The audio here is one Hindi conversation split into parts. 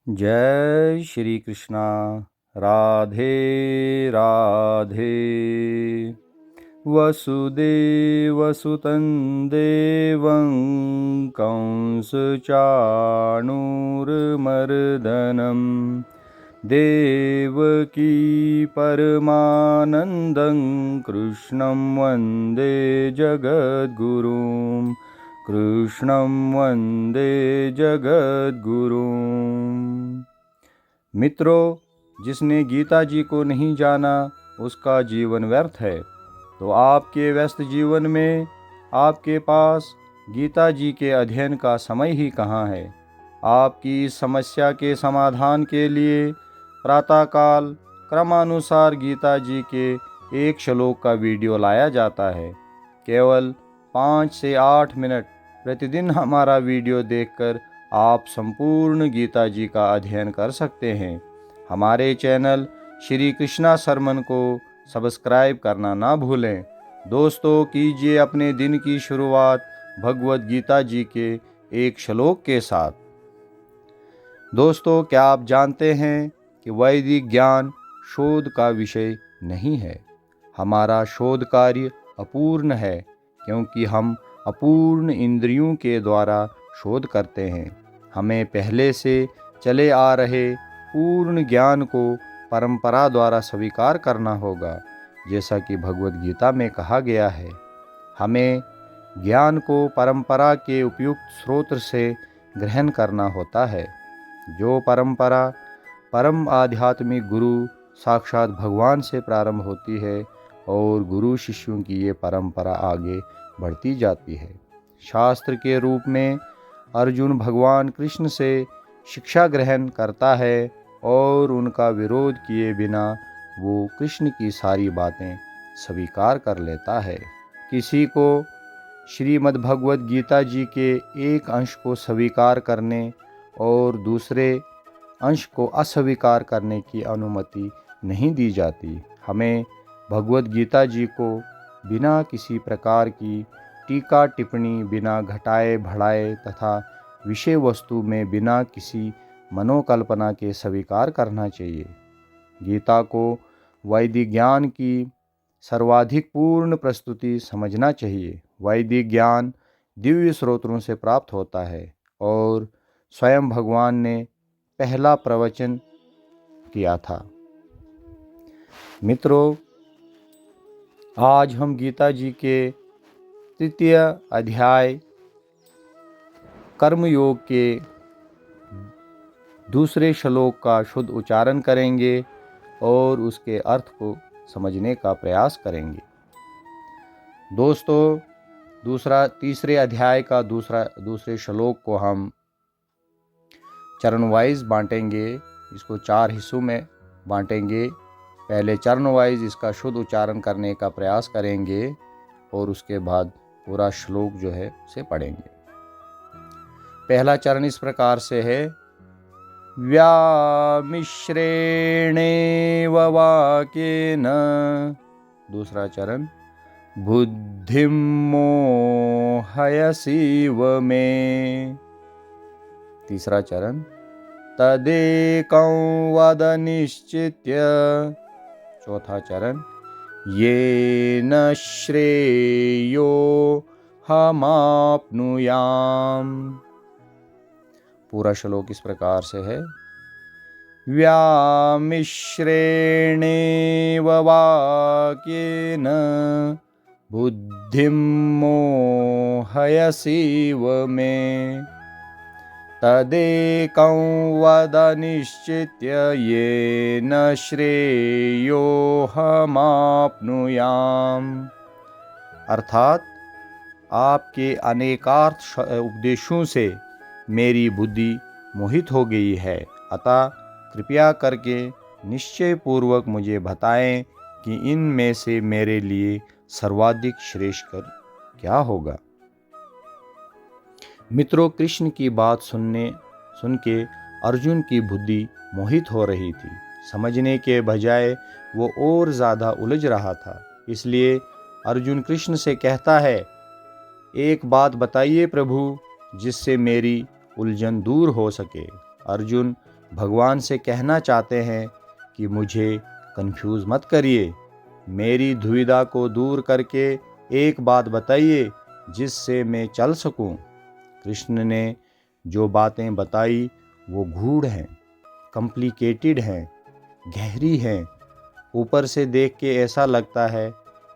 जय श्री कृष्णा। राधे राधे। वसुदेवसुतं देवं कंसचाणूरमर्दनं देवकी परमानन्दं कृष्णं वन्दे जगद्गुरुं। कृष्णं वन्दे जगद्गुरुम्। मित्रों, जिसने गीता जी को नहीं जाना उसका जीवन व्यर्थ है। तो आपके व्यस्त जीवन में आपके पास गीता जी के अध्ययन का समय ही कहाँ है। आपकी इस समस्या के समाधान के लिए प्रातःकाल क्रमानुसार गीता जी के एक श्लोक का वीडियो लाया जाता है। केवल 5 से 8 मिनट प्रतिदिन हमारा वीडियो देखकर आप संपूर्ण गीता जी का अध्ययन कर सकते हैं। हमारे चैनल श्री कृष्णा सरमन को सब्सक्राइब करना ना भूलें। दोस्तों, कीजिए अपने दिन की शुरुआत भगवत गीता जी के एक श्लोक के साथ। दोस्तों, क्या आप जानते हैं कि वैदिक ज्ञान शोध का विषय नहीं है। हमारा शोध कार्य अपूर्ण है क्योंकि हम अपूर्ण इंद्रियों के द्वारा शोध करते हैं। हमें पहले से चले आ रहे पूर्ण ज्ञान को परंपरा द्वारा स्वीकार करना होगा। जैसा कि भगवत गीता में कहा गया है, हमें ज्ञान को परंपरा के उपयुक्त स्रोत से ग्रहण करना होता है। जो परंपरा परम आध्यात्मिक गुरु साक्षात भगवान से प्रारंभ होती है और गुरु शिष्यों की ये परंपरा आगे बढ़ती जाती है। शास्त्र के रूप में अर्जुन भगवान कृष्ण से शिक्षा ग्रहण करता है और उनका विरोध किए बिना वो कृष्ण की सारी बातें स्वीकार कर लेता है। किसी को श्रीमद् भगवत गीता जी के एक अंश को स्वीकार करने और दूसरे अंश को अस्वीकार करने की अनुमति नहीं दी जाती। हमें भगवत गीता जी को बिना किसी प्रकार की टीका टिप्पणी, बिना घटाए बढ़ाए तथा विषय वस्तु में बिना किसी मनोकल्पना के स्वीकार करना चाहिए। गीता को वैदिक ज्ञान की सर्वाधिक पूर्ण प्रस्तुति समझना चाहिए। वैदिक ज्ञान दिव्य स्रोतों से प्राप्त होता है और स्वयं भगवान ने पहला प्रवचन किया था। मित्रों, आज हम गीता जी के तृतीय अध्याय कर्मयोग के दूसरे श्लोक का शुद्ध उच्चारण करेंगे और उसके अर्थ को समझने का प्रयास करेंगे। दोस्तों, तीसरे अध्याय का दूसरे श्लोक को हम चरण वाइज बांटेंगे। इसको 4 हिस्सों में बांटेंगे। पहले चरण वाइज इसका शुद्ध उच्चारण करने का प्रयास करेंगे और उसके बाद पूरा श्लोक जो है उसे पढ़ेंगे। पहला चरण इस प्रकार से है, व्यामिश्रेणेव वाक्येन। दूसरा चरण, बुद्धिं मोहयसीव मे। तीसरा चरण, तदेकं वद निश्चित्य। चौथा चरण, येन श्रेयो हमाप्नुयाम। पूरा श्लोक इस प्रकार से है, व्यामिश्रेणेव वाक्येन बुद्धिं मोहयसीव मे। तदेकं वद निश्चित्य येन श्रेयो हमाप्नुयाम। अर्थात आपके अनेकार्थ उपदेशों से मेरी बुद्धि मोहित हो गई है, अतः कृपया करके निश्चय पूर्वक मुझे बताएं कि इनमें से मेरे लिए सर्वाधिक श्रेष्ठ क्या होगा। मित्रों, कृष्ण की बात सुन के अर्जुन की बुद्धि मोहित हो रही थी। समझने के बजाय वो और ज़्यादा उलझ रहा था। इसलिए अर्जुन कृष्ण से कहता है, एक बात बताइए प्रभु, जिससे मेरी उलझन दूर हो सके। अर्जुन भगवान से कहना चाहते हैं कि मुझे कंफ्यूज मत करिए, मेरी दुविधा को दूर करके एक बात बताइए जिससे मैं चल सकूं। कृष्ण ने जो बातें बताई वो गूढ़ हैं, कॉम्प्लिकेटेड हैं, गहरी हैं। ऊपर से देख के ऐसा लगता है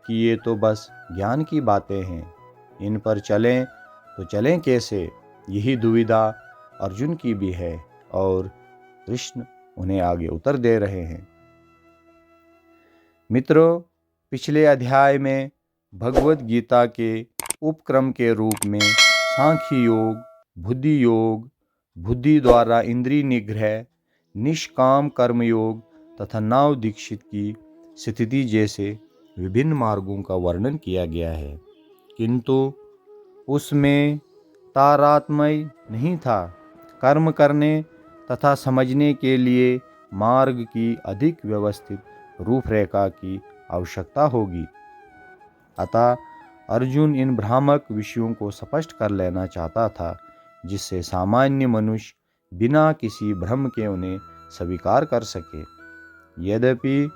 कि ये तो बस ज्ञान की बातें हैं, इन पर चलें तो चलें कैसे, यही दुविधा अर्जुन की भी है और कृष्ण उन्हें आगे उत्तर दे रहे हैं। मित्रों, पिछले अध्याय में भगवत गीता के उपक्रम के रूप में सांख्य योग, बुद्धि योग, बुद्धि द्वारा इंद्रिय निग्रह, निष्काम कर्म योग तथा नव दीक्षित की स्थिति जैसे विभिन्न मार्गों का वर्णन किया गया है, किंतु उसमें तारतम्य नहीं था। कर्म करने तथा समझने के लिए मार्ग की अधिक व्यवस्थित रूपरेखा की आवश्यकता होगी। अतः अर्जुन इन भ्रामक विषयों को स्पष्ट कर लेना चाहता था, जिससे सामान्य मनुष्य बिना किसी भ्रम के उन्हें स्वीकार कर सके। यद्यपि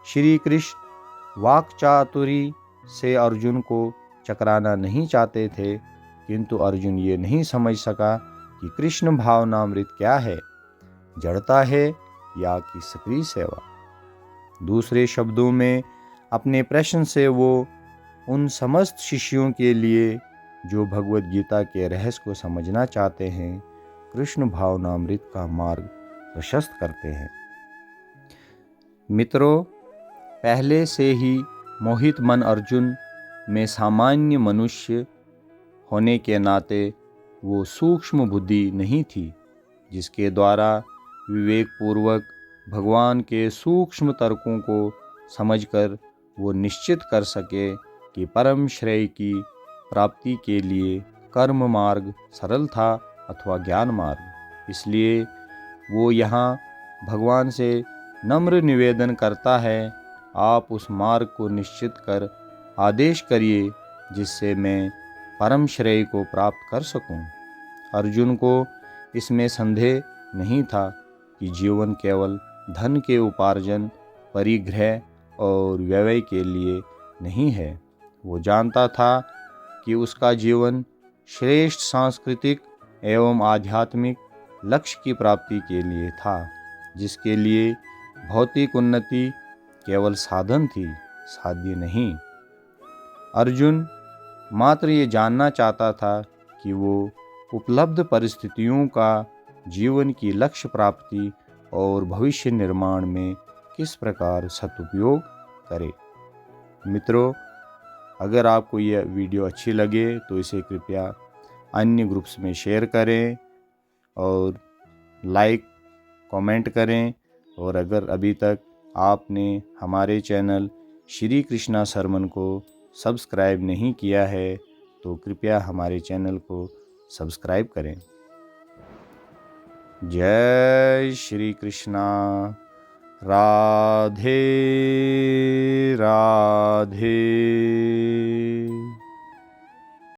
श्री कृष्ण वाक्चातुरी से अर्जुन को चकराना नहीं चाहते थे, किंतु अर्जुन ये नहीं समझ सका कि कृष्ण भावनामृत क्या है, जड़ता है या कि सक्रिय सेवा। दूसरे शब्दों में, अपने प्रश्न से वो उन समस्त शिष्यों के लिए जो भगवत गीता के रहस्य को समझना चाहते हैं, कृष्ण भावनामृत का मार्ग प्रशस्त करते हैं। मित्रों, पहले से ही मोहित मन अर्जुन में सामान्य मनुष्य होने के नाते वो सूक्ष्म बुद्धि नहीं थी, जिसके द्वारा विवेकपूर्वक भगवान के सूक्ष्म तर्कों को समझकर वो निश्चित कर सके कि परम श्रेय की प्राप्ति के लिए कर्म मार्ग सरल था अथवा ज्ञान मार्ग। इसलिए वो यहाँ भगवान से नम्र निवेदन करता है, आप उस मार्ग को निश्चित कर आदेश करिए जिससे मैं परम श्रेय को प्राप्त कर सकूं। अर्जुन को इसमें संदेह नहीं था कि जीवन केवल धन के उपार्जन, परिग्रह और व्यय के लिए नहीं है। वो जानता था कि उसका जीवन श्रेष्ठ सांस्कृतिक एवं आध्यात्मिक लक्ष्य की प्राप्ति के लिए था, जिसके लिए भौतिक उन्नति केवल साधन थी, साध्य नहीं। अर्जुन मात्र ये जानना चाहता था कि वो उपलब्ध परिस्थितियों का जीवन की लक्ष्य प्राप्ति और भविष्य निर्माण में किस प्रकार सदुपयोग करे। मित्रों, अगर आपको यह वीडियो अच्छी लगे तो इसे कृपया अन्य ग्रुप्स में शेयर करें और लाइक, कमेंट करें। और अगर अभी तक आपने हमारे चैनल श्री कृष्णा सरमन को सब्सक्राइब नहीं किया है तो कृपया हमारे चैनल को सब्सक्राइब करें। जय श्री कृष्णा। राधे राधे।